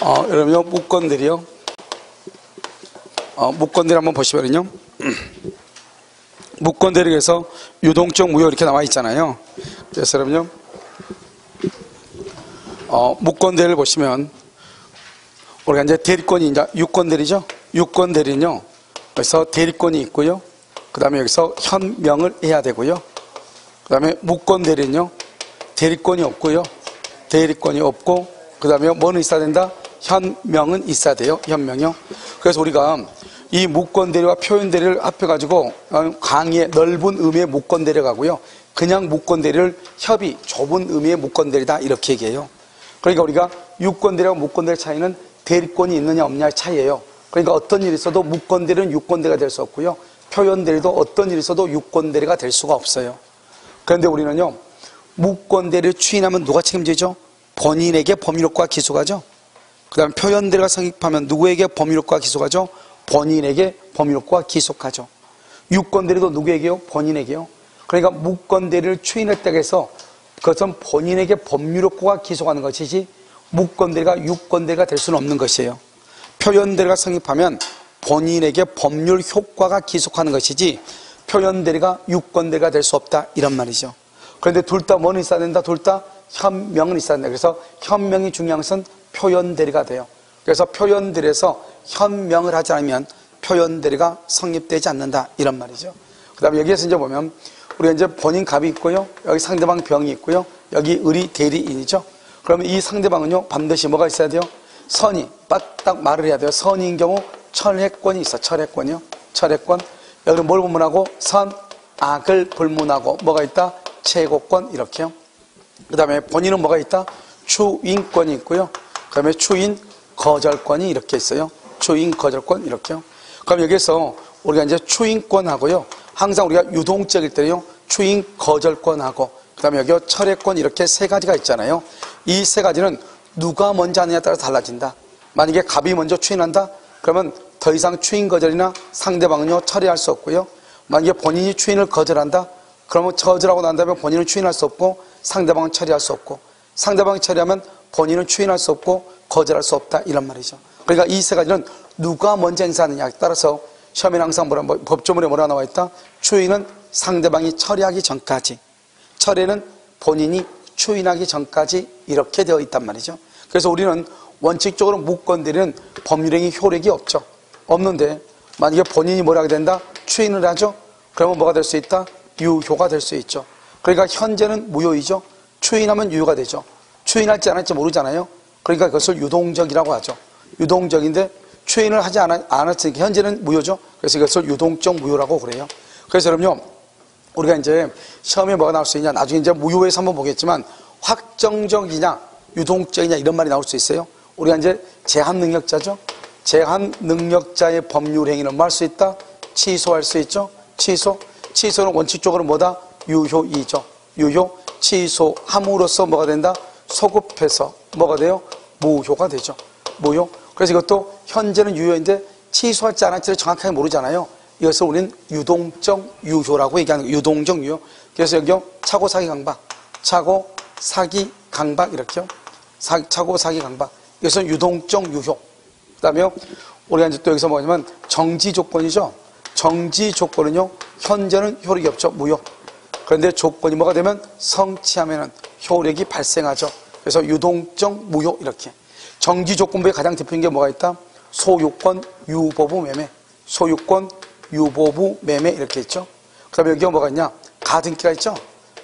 여러분요, 무건들이요. 무건들 한번 보시면요. 무건들에서 유동적 무효 이렇게 나와 있잖아요. 그래서 여러분요, 무건들을 보시면, 우리가 이제 대리권이 이제 유건들이죠. 유건들은요, 그래서 대리권이 있고요. 그 다음에 여기서 현명을 해야 되고요. 그 다음에 무건들은요, 대리권이 없고요. 대리권이 없고, 그 다음에 뭐는 있어야 된다? 현명은 있어야 돼요. 현명이요. 그래서 우리가 이 무건대리와 표현대리를 합해가지고 강의의 넓은 의미의 무건대리 가고요. 그냥 무건대리를 협의, 좁은 의미의 무건대리다 이렇게 얘기해요. 그러니까 우리가 유건대리와 무건대리 차이는 대리권이 있느냐 없느냐의 차이예요. 그러니까 어떤 일이 있어도 무건대리는 유건대리가 될 수 없고요. 표현대리도 어떤 일이 있어도 유건대리가 될 수가 없어요. 그런데 우리는요, 무건대리를 추인하면 누가 책임지죠? 본인에게 법률효과가 기소가죠. 그 다음에 표현대리가 성립하면 누구에게 법률효과가 기소가죠? 본인에게 법률효과가 기소하죠. 유건대리도 누구에게요? 본인에게요. 그러니까 무건대리를 추인했다고 해서 그것은 본인에게 법률효과가 기소하는 것이지 무건대리가 유건대리가 될 수는 없는 것이에요. 표현대리가 성립하면 본인에게 법률효과가 기속하는 것이지 표현대리가 유건대리가 될 수 없다 이런 말이죠. 그런데 둘 다 뭐는 있어야 된다? 둘 다 현명은 있어야 된다. 그래서 현명이 중요한 것은 표현대리가 돼요. 그래서 표현대리에서 현명을 하지 않으면 표현대리가 성립되지 않는다 이런 말이죠. 그 다음에 여기에서 이제 보면 우리가 이제 본인 갑이 있고요, 여기 상대방 병이 있고요, 여기 의리 대리인이죠. 그러면 이 상대방은요 반드시 뭐가 있어야 돼요? 선이 딱 말을 해야 돼요. 선인 경우 철회권이 있어. 철회권이요. 철회권. 여기는 뭘 불문하고? 선, 악을 불문하고 뭐가 있다? 최고권 이렇게요. 그 다음에 본인은 뭐가 있다? 추인권이 있고요. 그 다음에 추인 거절권이 이렇게 있어요. 추인 거절권 이렇게요. 그럼 여기서 우리가 이제 추인권하고요, 항상 우리가 유동적일 때요 추인 거절권하고 그 다음에 여기 철회권 이렇게 세 가지가 있잖아요. 이 세 가지는 누가 먼저 하느냐에 따라 달라진다. 만약에 갑이 먼저 추인한다? 그러면 더 이상 추인 거절이나 상대방은요 처리할 수 없고요. 만약에 본인이 추인을 거절한다? 그러면 거절하고 난 다음에 본인은 추인할 수 없고 상대방은 처리할 수 없고, 상대방이 처리하면 본인은 추인할 수 없고 거절할 수 없다 이런 말이죠. 그러니까 이 세 가지는 누가 먼저 행사하느냐에 따라서 시험에는 항상 법조문에 뭐라 나와 있다? 추인은 상대방이 처리하기 전까지, 철회는 본인이 추인하기 전까지 이렇게 되어 있단 말이죠. 그래서 우리는 원칙적으로 무건대리는 법률행위 효력이 없죠. 없는데 만약에 본인이 뭐라 하게 된다? 추인을 하죠? 그러면 뭐가 될 수 있다? 유효가 될 수 있죠. 그러니까 현재는 무효이죠. 추인하면 유효가 되죠. 추인할지 안 할지 모르잖아요. 그러니까 그것을 유동적이라고 하죠. 유동적인데 추인을 하지 않았으니까 현재는 무효죠. 그래서 이것을 유동적 무효라고 그래요. 그래서 여러분요, 우리가 이제 시험에 뭐가 나올 수 있냐, 나중에 이제 무효에서 한번 보겠지만 확정적이냐 유동적이냐 이런 말이 나올 수 있어요. 우리가 이제 제한능력자죠. 제한능력자의 법률행위는 뭐 할 수 있다? 취소할 수 있죠. 취소는 원칙적으로 뭐다? 유효이죠. 유효. 취소함으로써 뭐가 된다? 소급해서 뭐가 돼요? 무효가 되죠. 무효. 그래서 이것도 현재는 유효인데 취소할지 안 할지를 정확하게 모르잖아요. 이것을 우리는 유동적 유효라고 얘기하는 거예요. 유동적 유효. 그래서 여기요, 차고 사기 강박, 차고 사기 강박 이렇게요. 차고 사기 강박. 이것은 유동적 유효. 그 다음에요, 우리가 이제 또 여기서 뭐냐면 정지 조건이죠. 정지 조건은요, 현재는 효력이 없죠. 무효. 그런데 조건이 뭐가 되면 성취하면은 효력이 발생하죠. 그래서 유동적 무효 이렇게. 정지 조건부의 가장 대표적인 게 뭐가 있다? 소유권, 유보부 매매. 소유권, 유보부 매매 이렇게 있죠. 그 다음에 여기가 뭐가 있냐? 가등기가 있죠.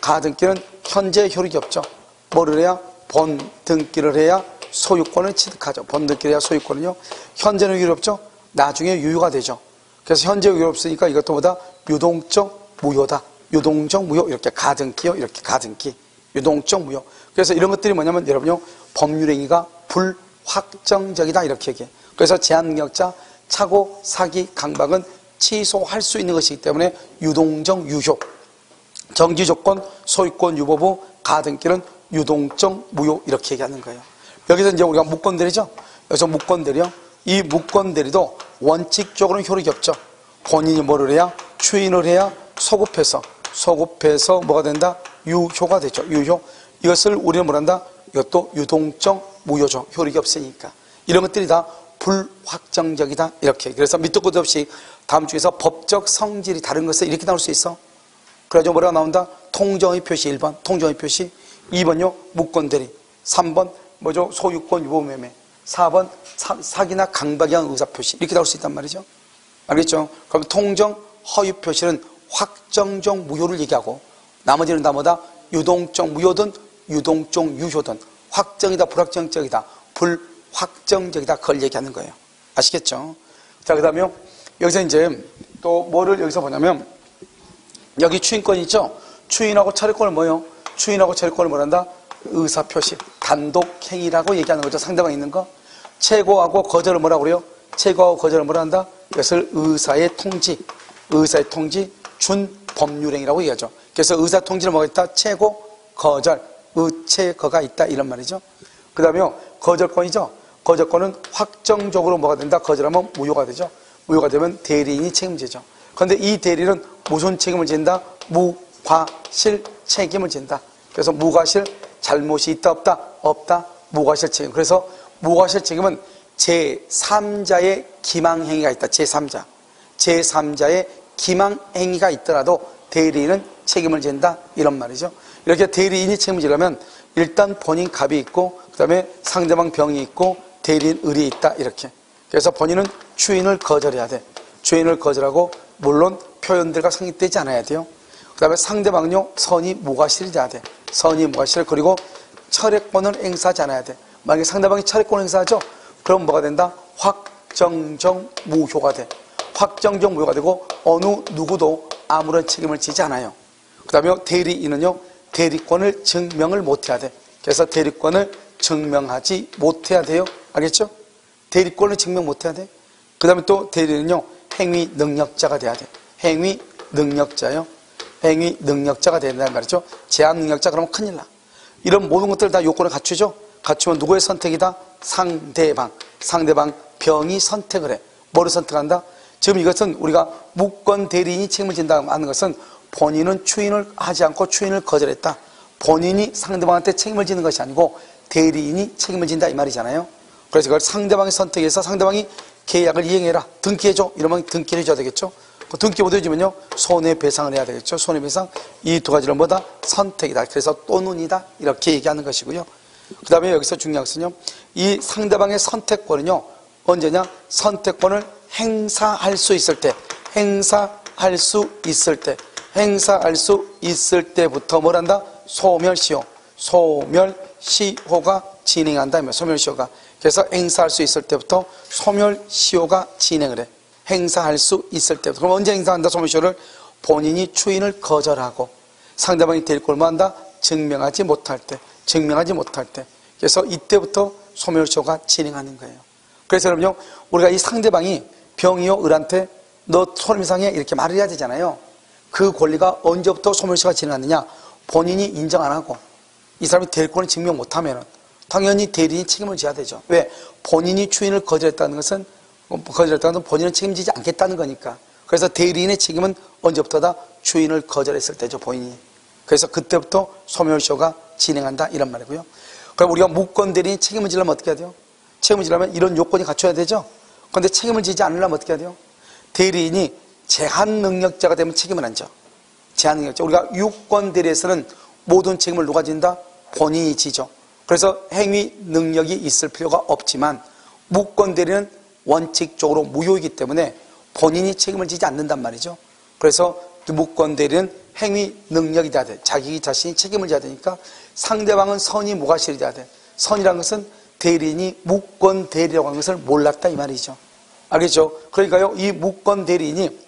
가등기는 현재 효력이 없죠. 뭐를 해야? 본등기를 해야 소유권을 취득하죠. 본등기를 해야 소유권은요. 현재는 효력이 없죠. 나중에 유효가 되죠. 그래서 현재 효력이 없으니까 이것도 보다 유동적 무효다. 유동적 무효 이렇게 가등기요. 이렇게 가등기. 유동적 무효. 그래서 이런 것들이 뭐냐면 여러분요, 법률행위가 불확정적이다 이렇게 얘기해요. 그래서 제한능력자, 차고 사기 강박은 취소할 수 있는 것이기 때문에 유동적 유효. 정지조건, 소유권 유보부, 가등기는 유동적 무효 이렇게 얘기하는 거예요. 여기서 이제 우리가 무건대리죠. 여기서 무건대리요. 이 무건대리도 원칙적으로는 효력이 없죠. 본인이 뭐를 해야? 추인을 해야 소급해서 뭐가 된다? 유효가 되죠. 유효. 이것을 우리는 뭐란다? 이것도 유동적 무효죠. 효력이 없으니까. 이런 것들이 다 불확정적이다. 이렇게. 그래서 밑도 끝도 없이 다음 중에서 법적 성질이 다른 것을 이렇게 나올 수 있어. 그래가지고 뭐라고 나온다? 통정의 표시 1번, 통정의 표시. 2번요, 무권대리. 3번, 뭐죠? 소유권 유보매매. 4번, 사기나 강박에 의한 의사표시. 이렇게 나올 수 있단 말이죠. 알겠죠? 그럼 통정, 허위 표시는 확정적 무효를 얘기하고, 나머지는 다 뭐다? 유동적 무효든, 유동적 유효든, 확정이다, 불확정적이다, 불확정적이다. 그걸 얘기하는 거예요. 아시겠죠? 자, 그 다음에 여기서 이제 또 뭐를 여기서 보냐면, 여기 추인권 있죠? 추인하고 차례권을 뭐요? 추인하고 차례권을 뭐란다? 의사표시, 단독행위라고 얘기하는 거죠. 상대방 있는 거. 최고하고 거절을 뭐라고 그래요? 최고하고 거절을 뭐라 한다? 이것을 의사의 통지, 의사의 통지, 준법률행위라고 얘기하죠. 그래서 의사 통지를 뭐가 있다? 최고, 거절, 의체거가 있다. 이런 말이죠. 그 다음에 거절권이죠. 거절권은 확정적으로 뭐가 된다? 거절하면 무효가 되죠. 무효가 되면 대리인이 책임지죠. 그런데 이 대리는 무슨 책임을 진다? 무과실 책임을 진다. 그래서 무과실, 잘못이 있다 없다? 없다. 무과실 책임. 그래서 무과실 책임은 제3자의 기망행위가 있다. 제3자. 제3자의 기망행위가 있더라도 대리인은 책임을 진다. 이런 말이죠. 이렇게 대리인이 책임을 지려면 일단 본인 갑이 있고, 그 다음에 상대방 병이 있고, 대리인 을이 있다. 이렇게. 그래서 본인은 추인을 거절해야 돼. 추인을 거절하고, 물론 표현들과 성립되지 않아야 돼요. 그 다음에 상대방요, 선의 무과실이 돼야 돼. 선의 무과실. 그리고 철회권을 행사하지 않아야 돼. 만약에 상대방이 철회권을 행사하죠? 그럼 뭐가 된다? 확정적 무효가 돼. 확정적 무효가 되고 어느 누구도 아무런 책임을 지지 않아요. 그 다음에 대리인은요, 대리권을 증명을 못해야 돼. 그래서 대리권을 증명하지 못해야 돼요. 알겠죠? 대리권을 증명 못해야 돼. 그 다음에 또 대리인은요, 행위 능력자가 돼야 돼. 행위 능력자요. 행위 능력자가 된다는 말이죠. 제한 능력자 그러면 큰일 나. 이런 모든 것들 다 요건을 갖추죠. 갖추면 누구의 선택이다? 상대방. 상대방 병이 선택을 해. 뭐를 선택한다? 지금 이것은 우리가 무권 대리인이 책임을 진다 하는 것은 본인은 추인을 하지 않고 추인을 거절했다. 본인이 상대방한테 책임을 지는 것이 아니고 대리인이 책임을 진다 이 말이잖아요. 그래서 그걸 상대방이 선택해서 상대방이 계약을 이행해라. 등기해줘. 이러면 등기를 해줘야 되겠죠. 그 등기 못 해주면요, 손해배상을 해야 되겠죠. 손해배상. 이 두 가지를 뭐다? 선택이다. 그래서 또는이다. 이렇게 얘기하는 것이고요. 그 다음에 여기서 중요한 것은요, 이 상대방의 선택권은요, 언제냐? 선택권을 행사할 수 있을 때, 행사할 수 있을 때, 행사할 수 있을 때부터 뭘 한다? 소멸시효. 소멸시효가 진행한다. 소멸시효가. 그래서 행사할 수 있을 때부터 소멸시효가 진행을 해. 행사할 수 있을 때부터. 그럼 언제 행사한다? 소멸시효를 본인이 추인을 거절하고 상대방이 될 걸 뭐 한다? 증명하지 못할 때. 증명하지 못할 때. 그래서 이때부터 소멸시효가 진행하는 거예요. 그래서 여러분요, 우리가 이 상대방이 병이요, 을한테 너 손해배상해 이렇게 말을 해야 되잖아요. 그 권리가 언제부터 소멸시효가 진행하느냐? 본인이 인정 안 하고 이 사람이 대리권을 증명 못하면 당연히 대리인이 책임을 져야 되죠. 왜? 본인이 추인을 거절했다는 것은 본인은 책임지지 않겠다는 거니까. 그래서 대리인의 책임은 언제부터다? 추인을 거절했을 때죠, 본인이. 그래서 그때부터 소멸시효가 진행한다 이런 말이고요. 그럼 우리가 무권 대리인 책임을 지려면 어떻게 해야 돼요? 책임을 지려면 이런 요건이 갖춰야 되죠. 그런데 책임을 지지 않으려면 어떻게 해야 돼요? 대리인이 제한 능력자가 되면 책임을 안 져. 제한 능력자. 우리가 유권 대리에서는 모든 책임을 누가 진다? 본인이 지죠. 그래서 행위 능력이 있을 필요가 없지만 무권 대리는 원칙적으로 무효이기 때문에 본인이 책임을 지지 않는단 말이죠. 그래서 무권 대리는 행위 능력이 돼야 돼. 자기 자신이 책임을 져야 되니까 상대방은 선이 무과실이 돼야 돼. 선이라는 것은 대리인이 무권 대리라고 하는 것을 몰랐다 이 말이죠. 알겠죠? 그러니까요, 이 무권 대리인이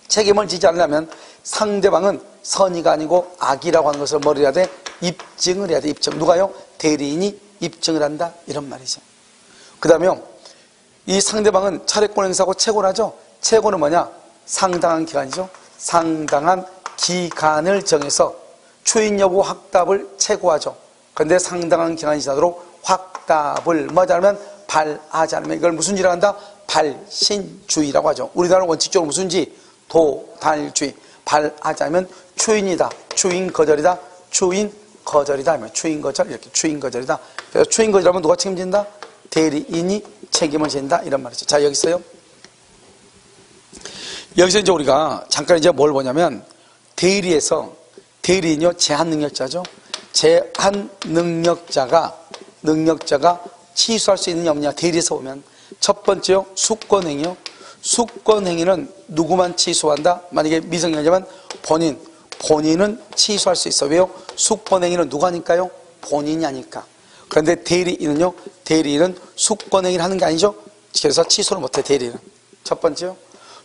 책임을 지지 않으려면 상대방은 선의가 아니고 악이라고 하는 것을 뭘 해야 돼? 입증을 해야 돼. 입증. 누가요? 대리인이 입증을 한다 이런 말이죠. 그 다음에 이 상대방은 차례권 행사하고 채권을 하죠. 채권은 뭐냐? 상당한 기간이죠. 상당한 기간을 정해서 추인 여부 확답을 채고하죠. 그런데 상당한 기간이 지나도록 확답을 뭐하지 않으면 발하지 않으면 이걸 무슨 지라고 한다? 발신주의라고 하죠. 우리나라는 원칙적으로 무슨 지? 도달주의. 발하지 않으면 추인이다. 추인 거절이다. 추인 거절이다. 추인 거절 이렇게 추인 거절이다. 그래서 추인 거절하면 누가 책임진다? 대리인이 책임을 진다 이런 말이죠. 자, 여기 있어요. 여기서 이제 우리가 잠깐 이제 뭘 보냐면 대리에서 대리인요 제한 능력자죠. 제한 능력자가 취소할 수 있느냐 없느냐 대리에서 보면 첫 번째요 수권행위요. 수권행위는 누구만 취소한다? 만약에 미성년자면 본인은 취소할 수 있어. 왜요? 수권행위는 누가 하니까요? 본인이 하니까. 그런데 대리인은요, 대리인은 수권행위를 하는 게 아니죠. 그래서 취소를 못해. 대리인은. 첫 번째요.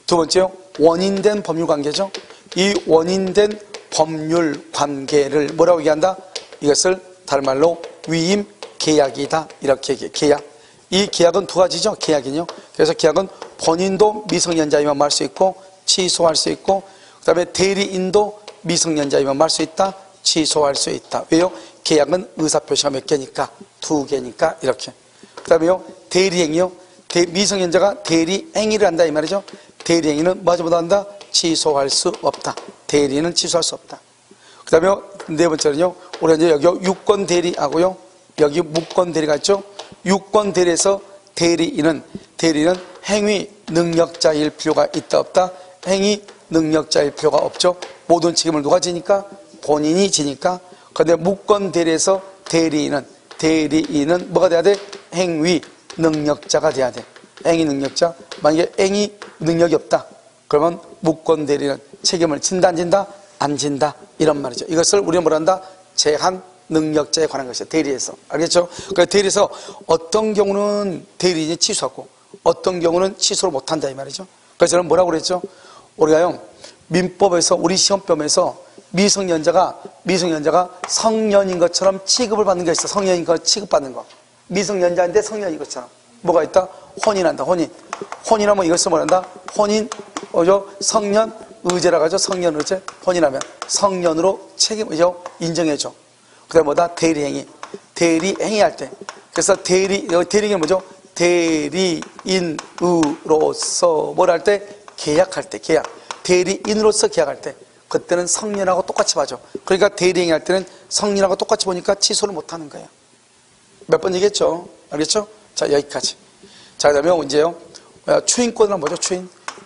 두 번째요, 원인된 법률관계죠. 이 원인된 법률관계를 뭐라고 얘기한다? 이것을 다른 말로 위임계약이다 이렇게 얘기해. 계약. 이 계약은 두 가지죠. 계약은요. 그래서 계약은 본인도 미성년자이면 말 수 있고 취소할 수 있고, 그 다음에 대리인도 미성년자이면 말 수 있다, 취소할 수 있다. 왜요? 계약은 의사표시가 몇 개니까? 두 개니까 이렇게. 그 다음에요 대리행위요. 미성년자가 대리행위를 한다 이 말이죠. 대리행위는 뭐하지 한다? 취소할 수 없다. 대리는 취소할 수 없다. 그 다음에 네 번째는요, 우리가 이제 여기 유권 대리하고요, 여기 무권 대리가 있죠. 유권 대리에서 대리인은 행위 능력자일 필요가 있다 없다? 행위 능력자일 필요가 없죠. 모든 책임을 누가 지니까? 본인이 지니까. 그런데 무권 대리에서 대리인은 뭐가 돼야 돼? 행위 능력자가 돼야 돼. 행위 능력자. 만약에 행위 능력이 없다 그러면 무권 대리는 책임을 진다 안 진다? 안 진다 이런 말이죠. 이것을 우리가 뭐라 한다? 제한 능력자에 관한 것이죠. 대리에서. 알겠죠? 그러니까 대리에서 어떤 경우는 대리인이 취소하고 어떤 경우는 취소를 못한다 이 말이죠. 그래서 저는 뭐라고 그랬죠? 우리가요 민법에서 우리 시험법에서 미성년자가 성년인 것처럼 취급을 받는 게 있어. 성년인 것 취급받는 거. 미성년자인데 성년인 것처럼. 뭐가 있다? 혼인한다. 혼인하면 이것을 뭐란다? 성년 의제라고 하죠. 성년 의제. 혼인하면 성년으로 책임이죠. 인정해줘. 그 다음에 뭐다? 대리행위 할 때. 그래서 대리행위 뭐죠? 대리인으로서 뭘 할 때? 계약할 때, 계약. 대리인으로서 계약할 때. 그때는 성년하고 똑같이 봐줘. 그러니까 대리행위 할 때는 성년하고 똑같이 보니까 취소를 못 하는 거예요. 몇 번 얘기했죠? 알겠죠? 자, 여기까지. 자, 그 다음에 이제요. 추인권은 뭐죠?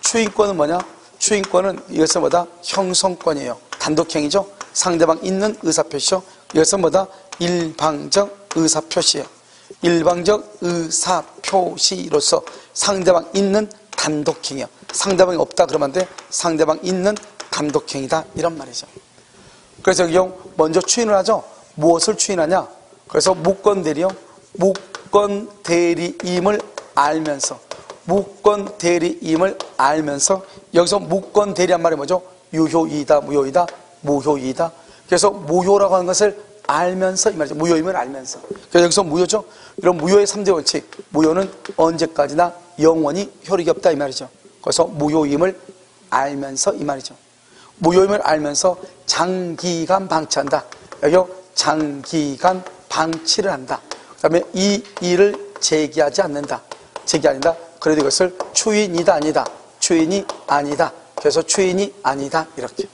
추인권은 뭐냐? 추인권은 이것은 뭐다? 형성권이에요. 단독행위죠? 상대방 있는 의사표시죠? 이것은 뭐다? 일방적 의사표시예요. 일방적 의사표시로서 상대방 있는 단독행위야. 상대방이 없다 그러면 안 돼. 상대방 있는 단독행위다 이런 말이죠. 그래서 여기 먼저 추인을 하죠. 무엇을 추인하냐? 그래서 무권대리요. 무권대리임을 알면서 여기서 무권대리한 말이 뭐죠? 유효이다, 무효이다, 무효이다. 그래서 무효라고 하는 것을 알면서 이 말이죠. 무효임을 알면서. 그래서 여기서 무효죠. 이런 무효의 3대 원칙. 무효는 언제까지나 영원히 효력이 없다 이 말이죠. 그래서 무효임을 알면서 이 말이죠. 무효임을 알면서 장기간 방치한다. 여기요. 장기간 방치를 한다. 그 다음에 이 일을 제기하지 않는다. 그래도 이것을 추인이다 아니다. 추인이 아니다. 그래서 추인이 아니다 이렇게.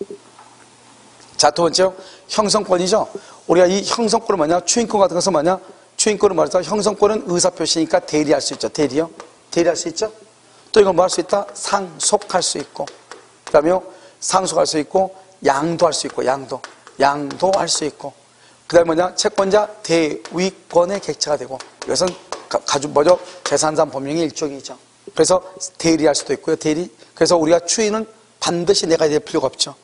자, 두 번째요. 형성권이죠. 우리가 이 형성권은 뭐냐? 추인권 같은 것은 뭐냐? 추인권은 말해서 형성권은 의사표시니까 대리할 수 있죠. 대리요. 대리할 수 있죠. 또 이건 뭐 할 수 있다? 상속할 수 있고. 그 다음에요. 상속할 수 있고, 양도할 수 있고, 양도할 수 있고. 그 다음에 뭐냐? 채권자 대위권의 객체가 되고. 이것은 뭐죠? 재산상 법령의 일종이죠. 그래서 대리할 수도 있고요. 그래서 우리가 추인은 반드시 내가 될 필요가 없죠.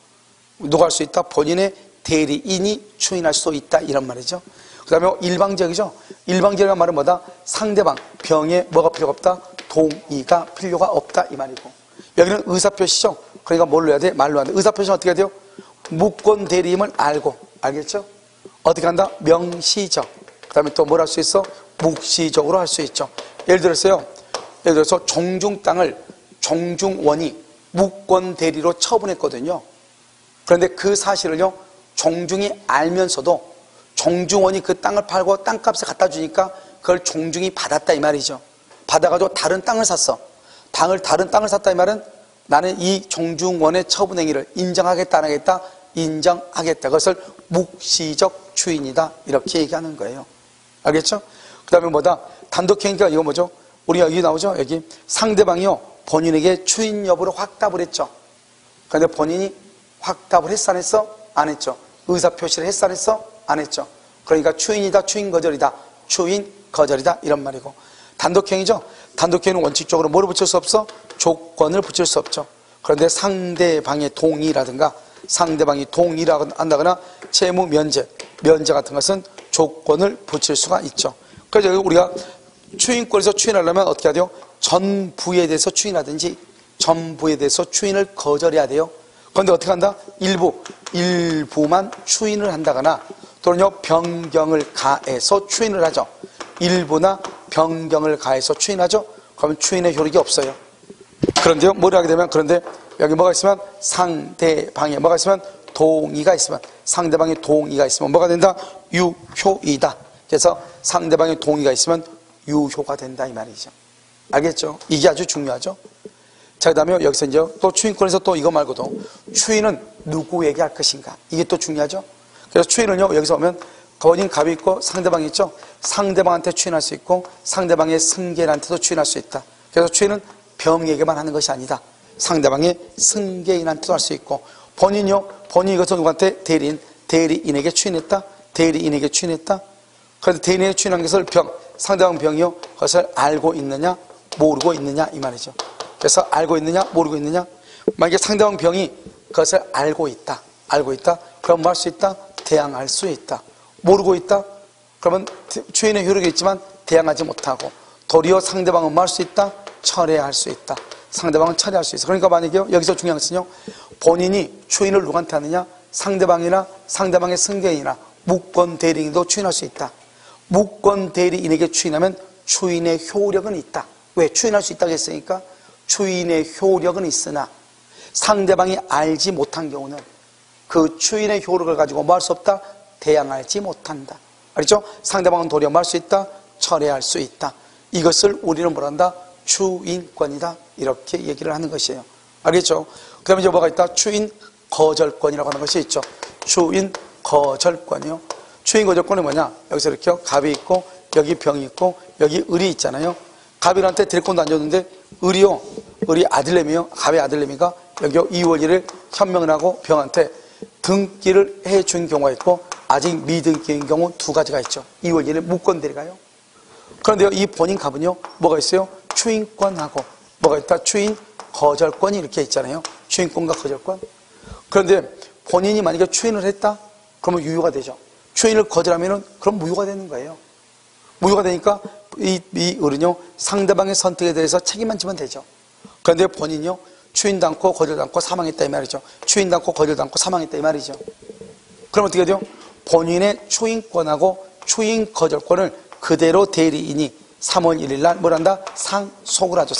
누가 할 수 있다? 본인의 대리인이 추인할 수 있다 이런 말이죠. 그 다음에 일방적이죠. 일방적이라는 말은 뭐다? 상대방 병에 뭐가 필요가 없다? 동의가 필요가 없다 이 말이고. 여기는 의사표시죠. 그러니까 뭘로 해야 돼? 말로 해야 돼. 의사표시는 어떻게 해야 돼요? 무권 대리임을 알겠죠? 어떻게 한다? 명시적. 그 다음에 또 뭘 할 수 있어? 묵시적으로 할 수 있죠. 예를 들어서 종중 땅을 종중원이 무권 대리로 처분했거든요. 그런데 그 사실을요, 종중이 알면서도 종중원이 그 땅을 팔고 땅값을 갖다 주니까 그걸 종중이 받았다 이 말이죠. 받아가지고 다른 땅을 샀어. 다른 땅을 샀다 이 말은 나는 이 종중원의 처분 행위를 인정하겠다 안 하겠다? 인정하겠다. 그것을 묵시적 추인이다 이렇게 얘기하는 거예요. 알겠죠? 그 다음에 뭐다? 단독행위가 이거 뭐죠? 우리 여기 나오죠? 여기 상대방이요 본인에게 추인 여부를 확답을 했죠. 그런데 본인이 확답을 했어 안 했어? 안 했죠. 의사표시를 했어 안 했어? 안 했죠. 그러니까 추인이다, 추인 거절이다, 추인 거절이다 이런 말이고, 단독행위죠. 단독행위는 원칙적으로 뭐를 붙일 수 없어? 조건을 붙일 수 없죠. 그런데 상대방의 동의라든가 상대방이 동의를 한다거나 채무 면제 같은 것은 조건을 붙일 수가 있죠. 그래서 우리가 추인권에서 추인하려면 어떻게 해야 돼요? 전부에 대해서 추인하든지 전부에 대해서 추인을 거절해야 돼요. 그런데 어떻게 한다? 일부만 추인을 한다거나 또는요 변경을 가해서 추인을 하죠. 일부나 변경을 가해서 추인하죠. 그러면 추인의 효력이 없어요. 그런데요 뭐를 하게 되면, 그런데 여기 뭐가 있으면 상대방에 뭐가 있으면 동의가 있으면, 상대방의 동의가 있으면 뭐가 된다? 유효이다. 그래서 상대방의 동의가 있으면 유효가 된다 이 말이죠. 알겠죠? 이게 아주 중요하죠. 자, 그 다음에 여기서 이제 또 추인권에서 또 이거 말고도 추인은 누구에게 할 것인가, 이게 또 중요하죠. 그래서 추인은요 여기서 보면 본인 갑이 있고 상대방이 있죠. 상대방한테 추인할 수 있고 상대방의 승계인한테도 추인할 수 있다. 그래서 추인은 병에게만 하는 것이 아니다. 상대방의 승계인한테도 할 수 있고, 본인이요 본인이 이것을 누구한테? 대리인에게 추인했다. 대리인에게 추인했다. 그런데 대리인에게 추인한 것을 상대방 병이요 그것을 알고 있느냐 모르고 있느냐 이 말이죠. 그래서 알고 있느냐 모르고 있느냐, 만약에 상대방 병이 그것을 알고 있다 그럼 뭐 할 수 있다? 대항할 수 있다. 모르고 있다 그러면 추인의 효력이 있지만 대항하지 못하고, 도리어 상대방은 뭐 할 수 있다? 철회할 수 있다. 상대방은 철회할 수 있어. 그러니까 만약에 여기서 중요한 것은요 본인이 추인을 누구한테 하느냐, 상대방이나 상대방의 승계인이나 무권 대리인도 추인할 수 있다. 무권 대리인에게 추인하면 추인의 효력은 있다. 왜? 추인할 수 있다고 했으니까 추인의 효력은 있으나 상대방이 알지 못한 경우는 그 추인의 효력을 가지고 뭐 할 수 없다? 대항하지 못한다. 알겠죠? 상대방은 도리어 뭐 할 수 있다? 철회할 수 있다. 이것을 우리는 뭐라 한다? 추인권이다. 이렇게 얘기를 하는 것이에요. 알겠죠? 그 다음에 이제 뭐가 있다? 추인 거절권이라고 하는 것이 있죠. 추인 거절권이요. 추인 거절권이 뭐냐? 여기서 이렇게 갑이 있고 여기 병이 있고 여기 을이 있잖아요. 갑이한테 대리권도 안 줬는데 을이 아들내미요. 갑의 아들내미가 여기 2월 1일 현명을 하고 병한테 등기를 해준 경우가 있고 아직 미등기인 경우 두 가지가 있죠. 2월 1일 무권 대리가요. 그런데요 이 본인 갑은요 뭐가 있어요? 추인권하고 뭐가 있다? 추인 거절권이 이렇게 있잖아요. 추인권과 거절권. 그런데 본인이 만약에 추인을 했다 그러면 유효가 되죠. 추인을 거절하면은 그럼 무효가 되는 거예요. 무효가 되니까 이 을은요 상대방의 선택에 대해서 책임만 지면 되죠. 그런데 본인이요 추인도 않고 거절도 않고 사망했다 이 말이죠. 추인도 않고 거절도 않고 사망했다 이 말이죠. 그럼 어떻게 돼요? 본인의 추인권하고 추인 거절권을 그대로 대리인이 3월 1일 날 뭘 한다? 상속을 하죠.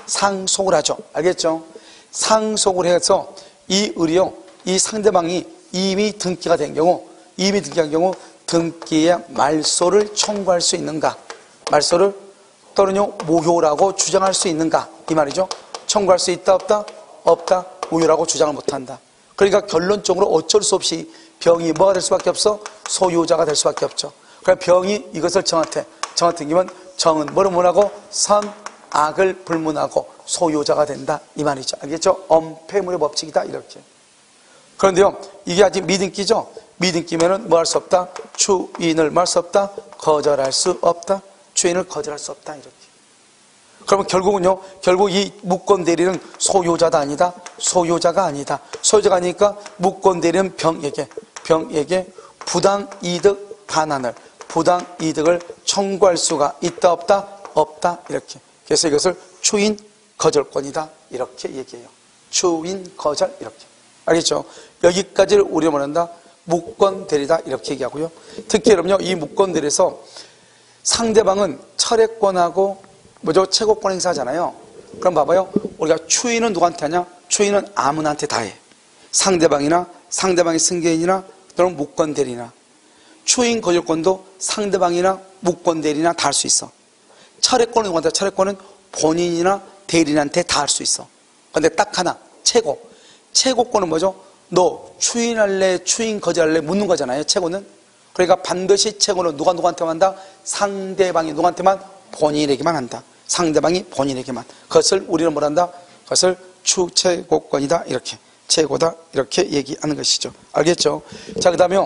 상속을 하죠. 알겠죠? 상속을 해서 이 을이요 이 상대방이 이미 등기가 된 경우 등기의 말소를 청구할 수 있는가, 말소를 또는요 무효라고 주장할 수 있는가 이 말이죠. 청구할 수 있다 없다? 없다. 무효라고 주장을 못한다. 그러니까 결론적으로 어쩔 수 없이 병이 뭐가 될 수밖에 없어? 소유자가 될 수밖에 없죠. 그러니까 병이 이것을 정한테 등기면 정은 뭐를 문하고 선악을 불문하고 소유자가 된다 이 말이죠. 알겠죠? 엄폐물의 법칙이다 이렇게. 그런데요 이게 아직 미등기죠. 미등기면은 뭐 할 수 없다? 추인을 뭐 할 수 없다? 거절할 수 없다. 추인을 거절할 수 없다 이렇게. 그러면 결국은요 결국 이 무권 대리는 소유자가 아니다. 소유자가 아니니까 무권 대리는 병에게 부당이득 반환을, 부당이득을 청구할 수가 있다 없다? 없다 이렇게. 그래서 이것을 추인 거절권이다 이렇게 얘기해요. 추인 거절 이렇게. 알겠죠? 여기까지를 우리가 말한다. 무권 대리다 이렇게 얘기하고요. 특히 여러분요 이 무권 대리에서 상대방은 철회권하고 뭐죠? 채권권 행사하잖아요. 그럼 봐봐요. 우리가 추인은 누구한테 하냐? 추인은 아무나한테 다 해. 상대방이나 상대방의 승계인이나 또는 무권 대리나. 추인 거절권도 상대방이나 무권 대리나 다 할 수 있어. 철회권은 누구한테? 철회권은 본인이나 대리인한테 다 할 수 있어. 근데 딱 하나, 채권은 뭐죠? 너 추인할래, 추인 거절할래 묻는 거잖아요. 채권은. 그러니까 반드시 채권은 누구한테만 한다? 상대방이 누구한테만? 본인에게만 한다. 상대방이 본인에게만. 그것을 우리는 뭐란다? 그것을 추최고권이다. 이렇게. 최고다. 이렇게 얘기하는 것이죠. 알겠죠? 자, 그 다음에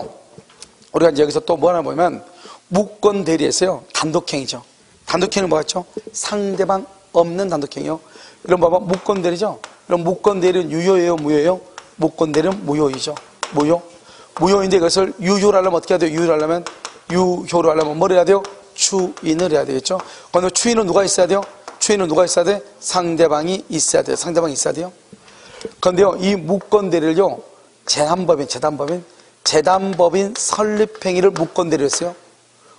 우리가 이제 여기서 또 뭐 하나 보면 무권 대리에서요. 단독행위죠. 단독행위는 뭐겠죠? 상대방 없는 단독행위요. 이런 봐봐. 무권 대리죠? 그럼 무권 대리는 유효예요? 무효예요? 무권 대리는 무효이죠. 무효. 무효인데 이것을 유효를 하려면 어떻게 해야 돼요? 유효를 하려면 뭘 해야 돼요? 추인을 해야 되겠죠? 그런데 추인은 누가 있어야 돼요? 추인은 누가 있어야 돼? 상대방이 있어야 돼요. 상대방이 있어야 돼요. 그런데요, 이 무권 대리를요, 재단법인 설립행위를 무권 대리를 했어요.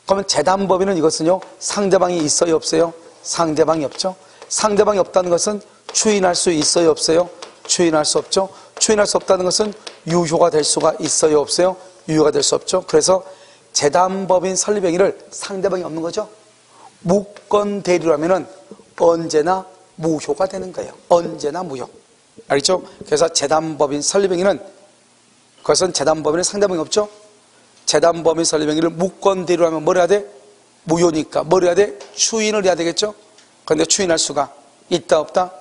그러면 재단법인은 이것은요, 상대방이 있어요, 없어요? 상대방이 없죠. 상대방이 없다는 것은 추인할 수 있어요, 없어요? 추인할 수 없죠. 추인할 수 없다는 것은 유효가 될 수가 있어요, 없어요? 유효가 될 수 없죠. 그래서 재단법인 설립행위를 상대방이 없는 거죠. 무권 대리라면은 언제나 무효가 되는 거예요. 언제나 무효. 알겠죠? 그래서 재단법인 설립행위는 그것은 재단법인의 상대방이 없죠. 재단법인 설립행위를 무권 대리로 하면 뭘 해야 돼? 무효니까 뭘 해야 돼? 추인을 해야 되겠죠. 그런데 추인할 수가 있다 없다?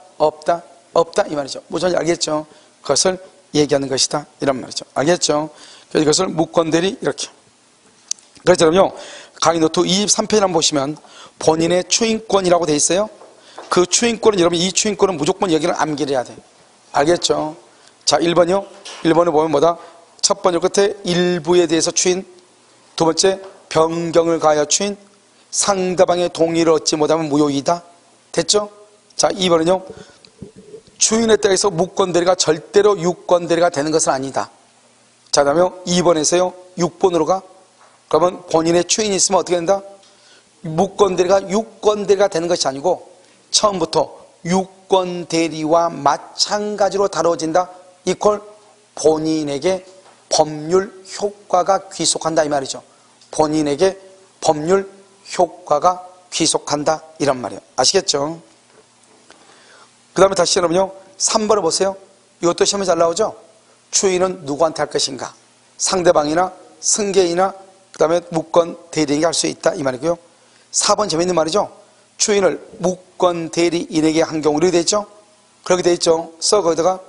없다 이 말이죠. 무슨 알겠죠? 그것을 얘기하는 것이다 이런 말이죠. 알겠죠? 그래서 이것을 무권 대리 이렇게. 그래서 여러분요, 강의 노트 23페이지 한번 보시면 본인의 추인권이라고 돼 있어요. 그 추인권은 여러분 이 추인권은 무조건 여기는 암기를 해야 돼. 알겠죠? 자, 1번이요. 1번에 보면 뭐다? 첫 번째 끝에 일부에 대해서 추인, 두 번째 변경을 가하여 추인, 상대방의 동의를 얻지 못하면 무효이다. 됐죠? 자, 2번은요. 추인에 따라서 무권 대리가 절대로 유권 대리가 되는 것은 아니다. 자, 그다음에 2번에서요. 6번으로 가. 그러면 본인의 추인이 있으면 어떻게 된다? 무권 대리가 유권 대리가 되는 것이 아니고 처음부터 유권 대리와 마찬가지로 다뤄진다. 이퀄 본인에게 법률 효과가 귀속한다 이 말이죠. 본인에게 법률 효과가 귀속한다 이런 말이에요. 아시겠죠? 그 다음에 다시 여러분요 3번을 보세요. 이것도 시험에 잘 나오죠? 추인은 누구한테 할 것인가? 상대방이나 승계이나 그 다음에 무권 대리인에게 할 수 있다 이 말이고요. 4번 재밌는 말이죠. 추인을 무권 대리인에게 한 경우 이렇게 돼 있죠? 그렇게 돼 있죠? 거기다가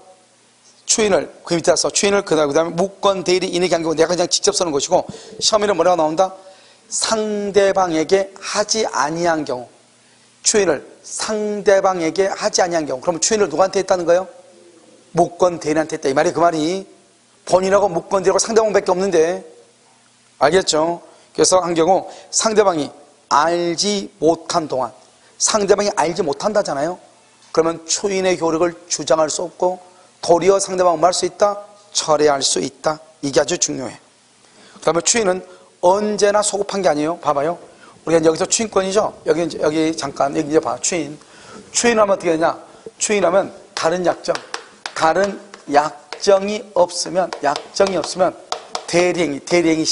추인을 그 밑에 써 추인을 그 다음에 무권 대리인에게 한 경우 내가 그냥 직접 쓰는 것이고 시험에는 뭐라고 나온다? 상대방에게 하지 아니한 경우 추인을 상대방에게 하지 아니한 경우 그러면 추인을 누구한테 했다는 거예요? 무권 대리인한테 했다 이 말이 그 말이 본인하고 무권 대리하고 상대방밖에 없는데 알겠죠? 그래서 한 경우 상대방이 알지 못한 동안 상대방이 알지 못한다잖아요. 그러면 추인의 효력을 주장할 수 없고 도리어 상대방을 말 수 있다? 철회할 수 있다. 이게 아주 중요해. 그 다음에 추인은 언제나 소급한 게 아니에요. 봐봐요. 우리가 여기서 추인권이죠. 여기 잠깐 여기 이제 봐. 추인하면 어떻게 되냐? 추인하면 다른 약정이 없으면 대리행위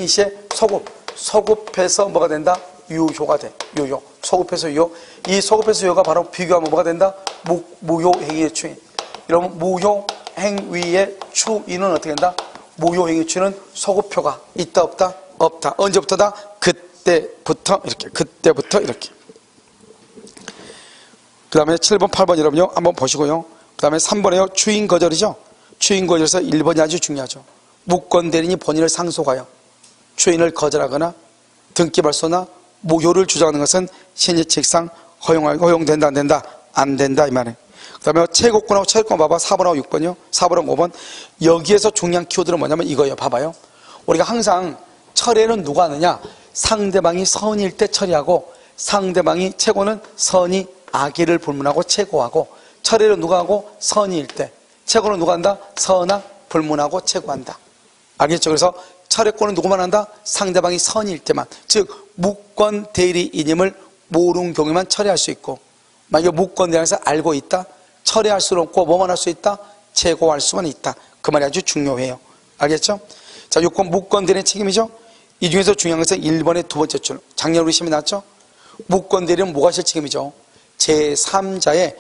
시에 소급해서 뭐가 된다? 유효가 돼. 유효. 소급해서 유효. 이 소급해서 유효가 바로 비교하면 뭐가 된다? 무효행위의 추인. 여러분 무효행위의 추인은 어떻게 된다? 무효행위 추인은 소급표가 있다 없다? 없다. 언제부터다? 그때부터 이렇게. 그 다음에 7번 8번 여러분요 한번 보시고요. 그 다음에 3번에요 추인 거절이죠. 추인 거절에서 1번이 아주 중요하죠. 무권 대리인이 본인을 상속하여 추인을 거절하거나 등기발소나 무효를 주장하는 것은 신의칙상 허용된다 안 된다? 안 된다 이 말이에요. 그 다음에 최고권하고 최고권 봐봐. 4번하고 6번이요. 4번하고 5번. 여기에서 중요한 키워드는 뭐냐면 이거예요. 봐봐요. 우리가 항상 철회는 누가 하느냐? 상대방이 선일 때 처리하고 상대방이 최고는 선이 악의를 불문하고 체고하고 철회는 누가 하고? 선일 때. 체고는 누가 한다? 선악 불문하고 체고한다. 알겠죠? 그래서 철회권은 누구만 한다? 상대방이 선일 때만. 즉 무권 대리인임을 모르는 경우에만 철회할 수 있고 만약에 무권 대리인에서 알고 있다? 철회할 수는 없고 뭐만 할 수 있다? 체고할 수만 있다. 그 말이 아주 중요해요. 알겠죠? 자, 6번 무권 대리인 책임이죠? 이 중에서 중요한 것은 1번의 두 번째 줄. 작년 우리 시험에 나왔죠? 무권 대리인은 뭐가 실 책임이죠? 제3자의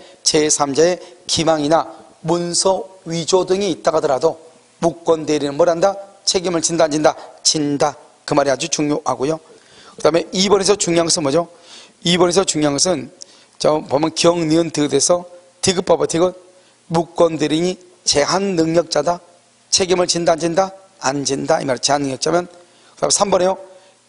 기망이나 문서 위조 등이 있다 하더라도 무권 대리인은 뭘 한다? 책임을 진다 안 진다? 진다. 그 말이 아주 중요하고요. 그 다음에 2번에서 중요한 것은 뭐죠? 2번에서 중요한 것은 보면 경, 니은, 디귿에서 디귿 봐봐. 디귿. 무권 대리인이 제한 능력자다. 책임을 진다 안 진다? 안 진다. 이 말 제한 능력자면. 그 다음에 3번에요.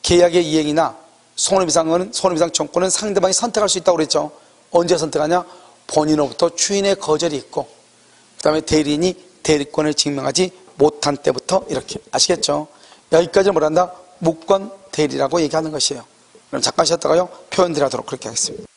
계약의 이행이나 손해배상 청구는 상대방이 선택할 수 있다고 그랬죠. 언제 선택하냐? 본인으로부터 추인의 거절이 있고, 그 다음에 대리인이 대리권을 증명하지 못한 때부터 이렇게. 아시겠죠? 여기까지 뭘 한다? 무권 대리라고 얘기하는 것이에요. 그럼 잠깐 쉬었다가요. 표현들 하도록 그렇게 하겠습니다.